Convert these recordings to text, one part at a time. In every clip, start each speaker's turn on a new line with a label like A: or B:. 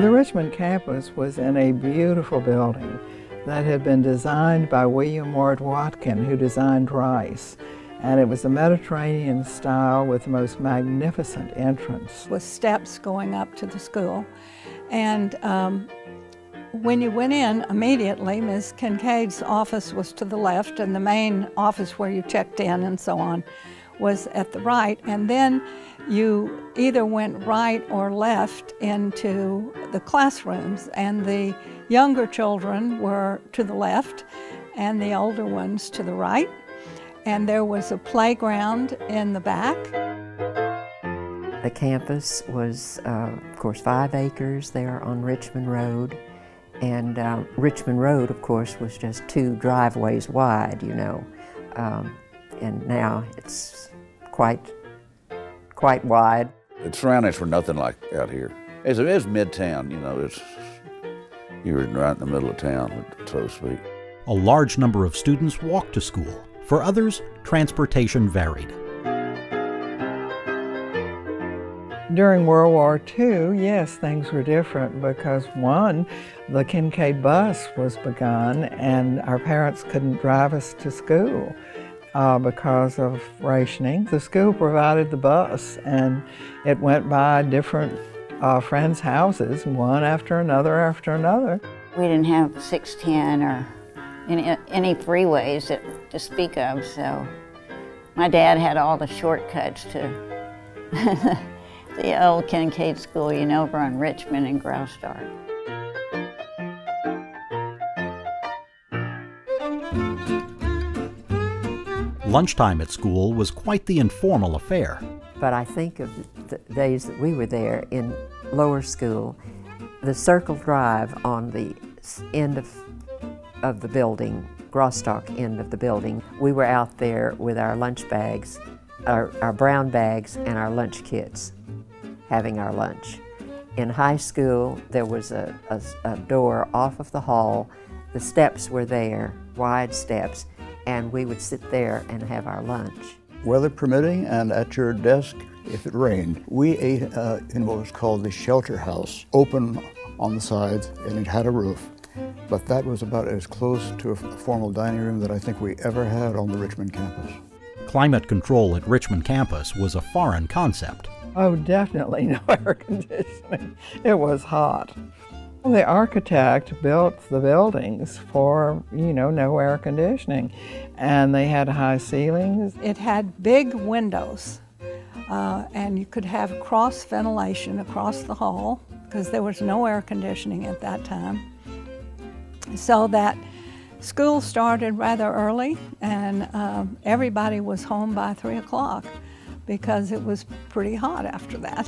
A: Well, the Richmond campus was in a beautiful building that had been designed by William Ward Watkin, who designed Rice. And it was a Mediterranean style with the most magnificent entrance.
B: With steps going up to the school. And when you went in, immediately, Ms. Kinkaid's office was to the left, and the main office where you checked in and so on was at the right. And then you either went right or left into the classrooms, and the younger children were to the left and the older ones to the right. And there was a playground in the back.
C: The campus was, of course, 5 acres there on Richmond Road. And Richmond Road, of course, was just 2 driveways wide, you know. And now it's quite wide.
D: The surroundings were nothing like out here. It was midtown, you know. You were right in the middle of town, so to speak.
E: A large number of students walked to school. For others, transportation varied.
A: During World War II, yes, things were different because one, the Kinkaid bus was begun and our parents couldn't drive us to school because of rationing. The school provided the bus and it went by different friends' houses, one after another after another.
F: We didn't have 610 or any freeways to speak of, so my dad had all the shortcuts to the old Kinkaid School, you know, over on Richmond and Graustark.
E: Lunchtime at school was quite the informal affair.
C: But I think of the days that we were there in lower school, the Circle Drive on the end of the building, Graustark end of the building, we were out there with our lunch bags, our brown bags and our lunch kits, having our lunch. In high school, there was a door off of the hall. The steps were there, wide steps, and we would sit there and have our lunch.
G: Weather permitting and at your desk if it rained. We ate in what was called the shelter house, open on the sides, and it had a roof. But that was about as close to a formal dining room that I think we ever had on the Richmond campus.
E: Climate control at Richmond campus was a foreign concept.
A: Oh, definitely no air conditioning. It was hot. The architect built the buildings for, you know, no air conditioning, and they had high ceilings.
B: It had big windows, and you could have cross ventilation across the hall because there was no air conditioning at that time. So that school started rather early, and everybody was home by 3 o'clock because it was pretty hot after that.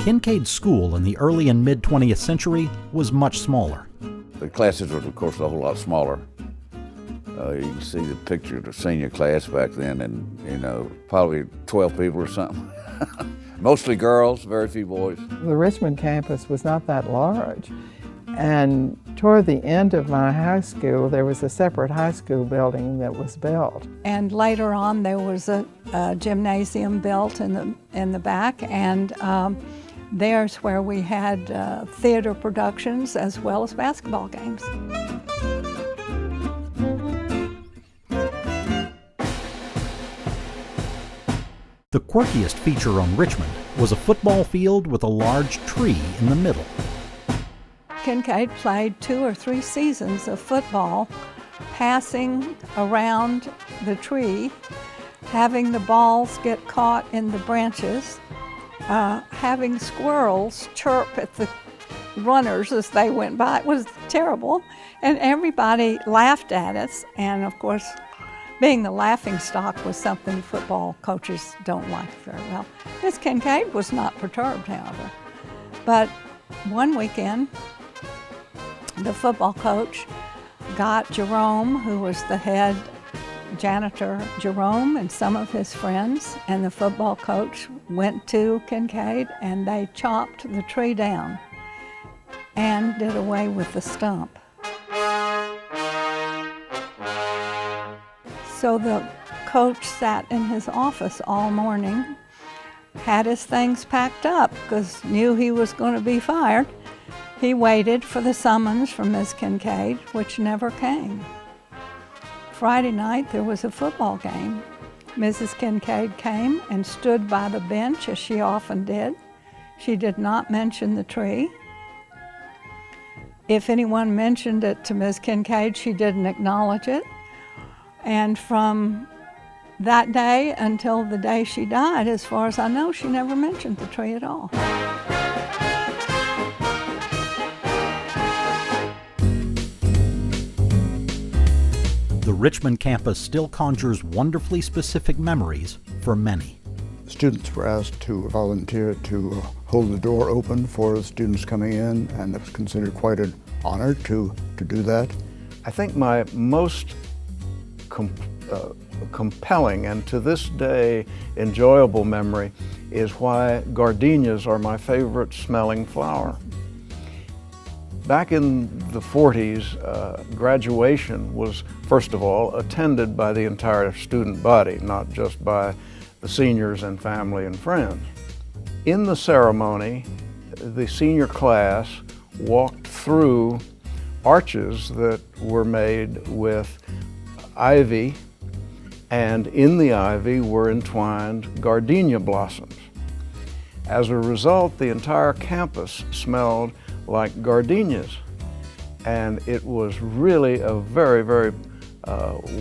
E: Kinkaid School in the early and mid-20th century was much smaller.
D: The classes were, of course, a whole lot smaller. You can see the picture of the senior class back then, and, you know, probably 12 people or something. Mostly girls, very few boys.
A: The Richmond campus was not that large. And toward the end of my high school, there was a separate high school building that was built.
B: And later on, there was a gymnasium built in the back, and there's where we had theater productions as well as basketball games.
E: The quirkiest feature on Richmond was a football field with a large tree in the middle.
B: Kinkaid played 2 or 3 seasons of football, passing around the tree, having the balls get caught in the branches, having squirrels chirp at the runners as they went by. It was terrible, and everybody laughed at us, and of course, being the laughing stock was something football coaches don't like very well. Miss Kinkaid was not perturbed, however. But one weekend, the football coach got Jerome, who was the head janitor, Jerome and some of his friends, and the football coach went to Kinkaid and they chopped the tree down and did away with the stump. So the coach sat in his office all morning had his things packed up because knew he was going to be fired. He waited for the summons from Ms. Kinkaid, which never came. Friday night there was a football game. Mrs. Kinkaid came and stood by the bench as she often did. She did not mention the tree. If anyone mentioned it to Ms. Kinkaid, she didn't acknowledge it. And from that day until the day she died, as far as I know, she never mentioned the tree at all.
E: The Richmond campus still conjures wonderfully specific memories for many.
G: Students were asked to volunteer to hold the door open for the students coming in, and it was considered quite an honor to do that.
H: I think my most compelling and to this day enjoyable memory is why gardenias are my favorite smelling flower. Back in the 40s, graduation was, first of all, attended by the entire student body, not just by the seniors and family and friends. In the ceremony, the senior class walked through arches that were made with ivy, and in the ivy were entwined gardenia blossoms. As a result, the entire campus smelled like gardenias, and it was really a very, very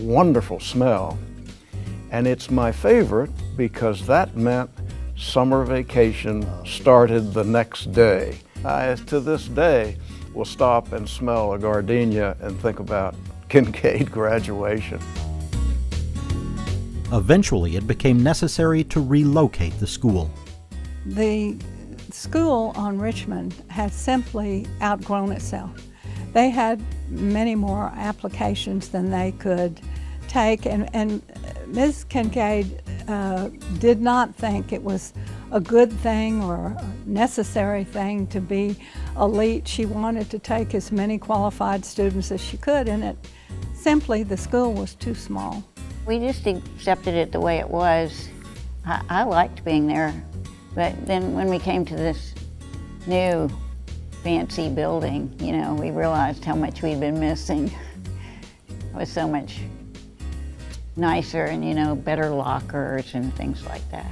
H: wonderful smell. And it's my favorite because that meant summer vacation started the next day. I, to this day, will stop and smell a gardenia and think about Kinkaid graduation.
E: Eventually, it became necessary to relocate the school.
B: The school on Richmond had simply outgrown itself. They had many more applications than they could take, and Ms. Kinkaid did not think it was a good thing or a necessary thing to be elite. She wanted to take as many qualified students as she could, and the school was too small.
F: We just accepted it the way it was. I liked being there, but then when we came to this new fancy building, you know, we realized how much we'd been missing. It was so much nicer and, you know, better lockers and things like that.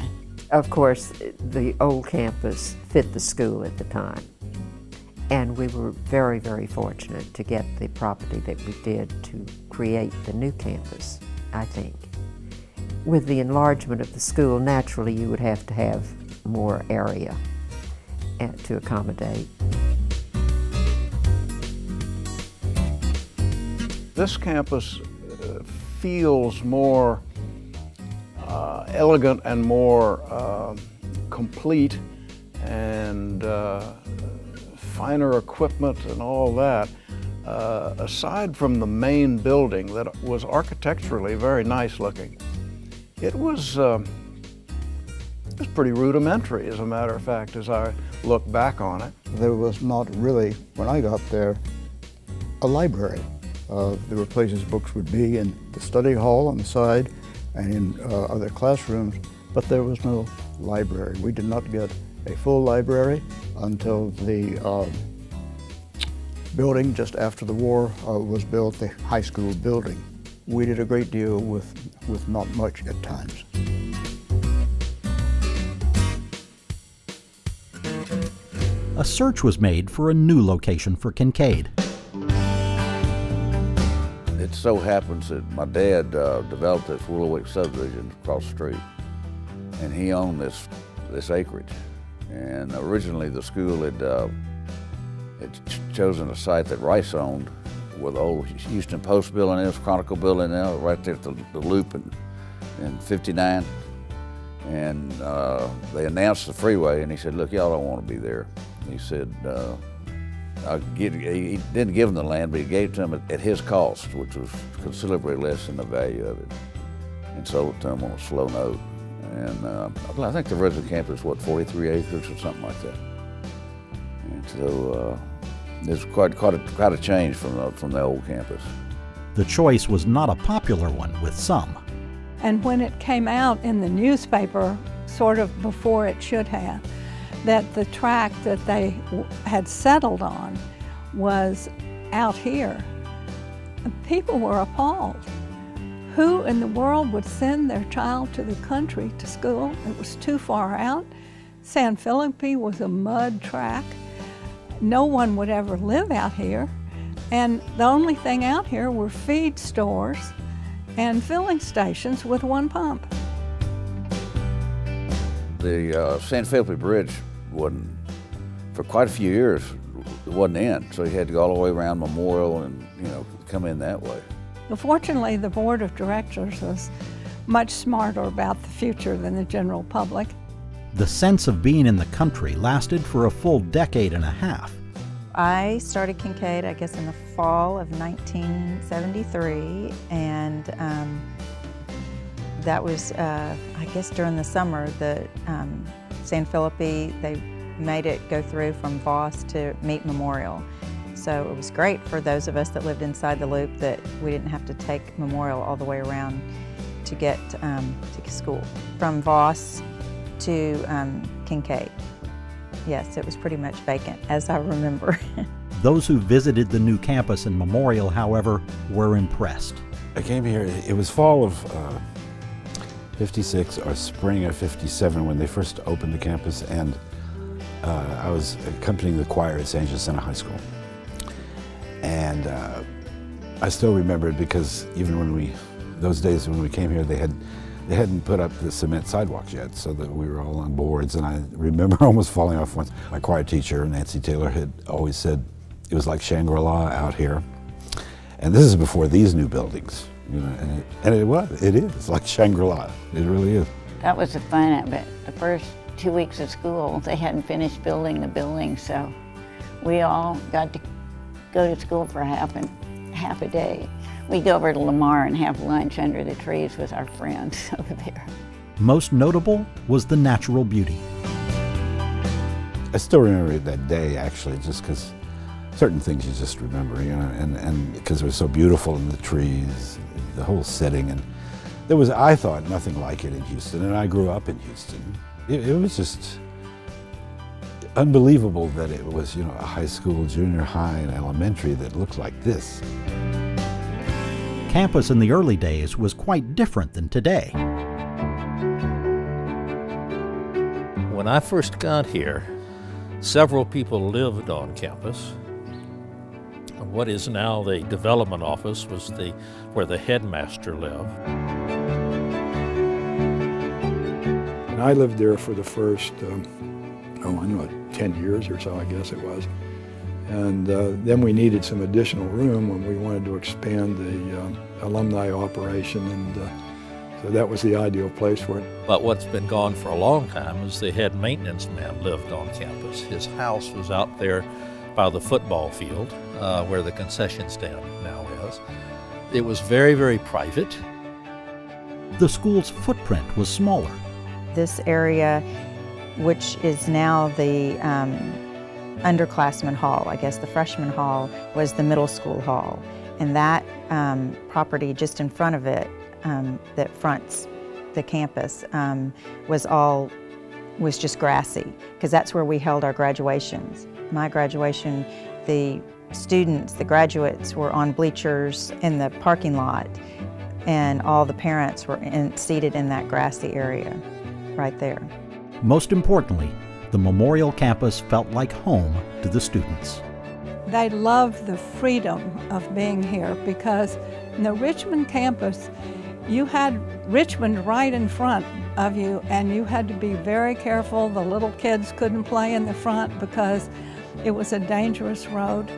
C: Of course, the old campus fit the school at the time, and we were very, very fortunate to get the property that we did to create the new campus, I think. With the enlargement of the school, naturally you would have to have more area to accommodate.
H: This campus feels more elegant and more complete, and finer equipment and all that, aside from the main building that was architecturally very nice looking. It was pretty rudimentary, as a matter of fact, as I look back on it.
G: There was not really, when I got there, a library. There were places books would be in the study hall on the side and in other classrooms, but there was no library. We did not get a full library until the building just after the war was built, the high school building. We did a great deal with not much at times.
E: A search was made for a new location for Kinkaid.
D: It so happens that my dad developed this Willowick subdivision across the street, and he owned this acreage. And originally the school had chosen a site that Rice owned, where the old Houston Post building is, Chronicle building now, right there at the loop in 59. And they announced the freeway, and he said, "Look, y'all don't want to be there." He said, he didn't give them the land, but he gave it to them at his cost, which was considerably less than the value of it, and sold it to them on a slow note. And I think the original campus was, 43 acres or something like that. And so there's quite a change from the old campus.
E: The choice was not a popular one with some.
B: And when it came out in the newspaper sort of before it should have, that the track that they had settled on was out here. People were appalled. Who in the world would send their child to the country to school? It was too far out. San Felipe was a mud track. No one would ever live out here. And the only thing out here were feed stores and filling stations with one pump.
D: The San Felipe Bridge wasn't, for quite a few years, it wasn't in. So you had to go all the way around Memorial and, come in that way.
B: Well, fortunately, the board of directors was much smarter about the future than the general public.
E: The sense of being in the country lasted for a full decade and a half.
I: I started Kinkaid, I guess, in the fall of 1973, and that was, I guess, during the summer. The San Felipe, they made it go through from Voss to meet Memorial. So it was great for those of us that lived inside the loop that we didn't have to take Memorial all the way around to get to school. From Voss to Kinkaid. Yes, it was pretty much vacant, as I remember.
E: Those who visited the new campus in Memorial, however, were impressed.
J: I came here, it was fall of 56 or spring of 57 when they first opened the campus, and I was accompanying the choir at San Jacinto High School. And I still remember it because even when those days when we came here, they hadn't put up the cement sidewalks yet, so that we were all on boards. And I remember almost falling off once. My choir teacher, Nancy Taylor, had always said it was like Shangri-La out here. And this is before these new buildings, and it is like Shangri-La. It really is.
F: That was the fun of it. The first 2 weeks of school, they hadn't finished building the building, so we all got to go to school for half a day. We'd go over to Lamar and have lunch under the trees with our friends over there.
E: Most notable was the natural beauty.
J: I still remember that day, actually, just because certain things you just remember, and because it was so beautiful in the trees, the whole setting, and there was, I thought, nothing like it in Houston, and I grew up in Houston. It was just unbelievable that it was, a high school, junior high, and elementary that looked like this.
E: Campus in the early days was quite different than today.
K: When I first got here, several people lived on campus. What is now the development office was where the headmaster lived.
L: And I lived there for the first, 10 years or so, I guess it was. And then we needed some additional room when we wanted to expand the alumni operation, and so that was the ideal place for it.
K: But what's been gone for a long time is the head maintenance man lived on campus. His house was out there by the football field, where the concession stand now is. It was very, very private.
E: The school's footprint was smaller.
I: This area, which is now the underclassmen hall, I guess the freshman hall, was the middle school hall. And that property just in front of it, that fronts the campus, was just grassy, because that's where we held our graduations. My graduation, the students, the graduates, were on bleachers in the parking lot, and all the parents were seated in that grassy area right there.
E: Most importantly, the Memorial campus felt like home to the students.
B: They loved the freedom of being here, because in the Richmond campus, you had Richmond right in front of you, and you had to be very careful. The little kids couldn't play in the front because it was a dangerous road.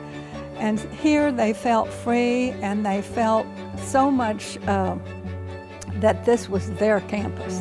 B: And here they felt free, and they felt so much that this was their campus.